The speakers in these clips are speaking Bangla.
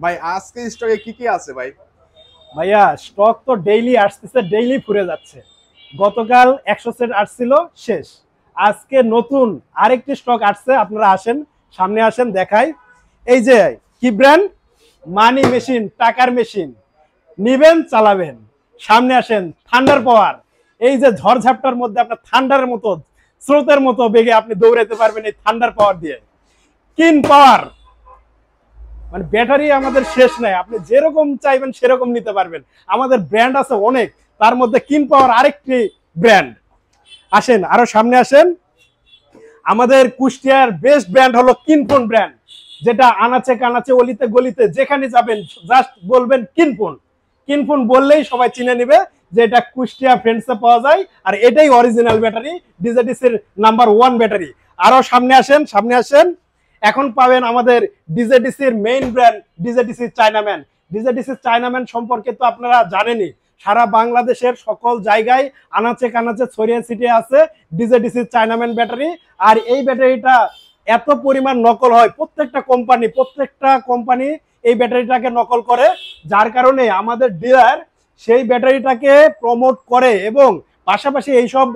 ভাই আজকে স্টকে কি কি আছে ভাই? ভাইয়া স্টক তো ডেইলি আসতেছে, ডেইলি ফুরে যাচ্ছে। গতকাল 100 সেট আসছিল, শেষ। আজকে নতুন আরেকটি স্টক আসছে, আপনারা আসেন, সামনে আসেন, দেখাই। এই যে কি ব্র্যান্ড, মানি মেশিন, টাকার মেশিন, নিবেন চালাবেন। সামনে আসেন, থান্ডার পাওয়ার। এই যে ঝড়ঝাপটার মধ্যে আপনার থান্ডারের মতো, স্রোতের মতো বেগে আপনি দৌড়াতে পারবেন এই থান্ডার পাওয়ার দিয়ে। কিন পাওয়ার, মানে ব্যাটারি আমাদের শেষ নাই, আপনি যেরকম চাইবেন সেরকম নিতে পারবেন। আমাদের ব্র্যান্ড আছে অনেক, তার মধ্যে কিন পাওয়ার আরেকটি ব্র্যান্ড। আসেন আরো সামনে আসেন। আমাদের কুষ্টিয়ার বেস্ট ব্র্যান্ড হলো কিনফোন ব্র্যান্ড, যেটা আনাচে কানাচে অলিতে গলিতে যেখানে যাবেন জাস্ট বলবেন কিনফোন। কিনফোন বললেই সবাই চিনে নিবে যে এটা কুষ্টিয়া ফ্রেন্ডসে পাওয়া যায়, আর এটাই অরিজিনাল ব্যাটারি, ডিজেডিসির নাম্বার 1 ব্যাটারি। আরো সামনে আসেন, সামনে আসেন। এখন পাবেন আমাদের ডিজেডিসির main brand DJDC Chinaman. DJDC Chinaman সম্পর্কে তো আপনারা জানেনই, সারা বাংলাদেশের সকল জায়গায় আনাচে কানাচে ছড়িয়ে ছিটিয়ে আছে ডিজেডিসি চায়নাম্যান ব্যাটারি। আর এই ব্যাটারিটা এত পরিমাণ নকল হয়, প্রত্যেকটা কোম্পানি এই ব্যাটারিটাকে নকল করে, যার কারণে আমাদের ডিলার সেই ব্যাটারিটাকে প্রমোট করে, এবং পাশাপাশি এইসব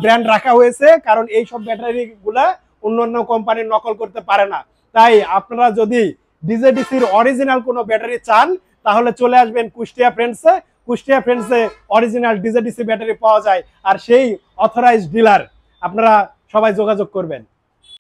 ব্র্যান্ড রাখা হয়েছে, কারণ এইসব ব্যাটারি গুলা অন্যান্য কোম্পানির নকল করতে পারে না। তাই আপনারা যদি ডিজেডিসির অরিজিনাল কোনো ব্যাটারি চান, তাহলে চলে আসবেন কুষ্টিয়া ফ্রেন্ডসে। কুষ্টিয়া ফ্রেন্ডসে অরিজিনাল ডিজেডিসি ব্যাটারি পাওয়া যায়, আর সেই অথরাইজড ডিলার। আপনারা সবাই যোগাযোগ করবেন।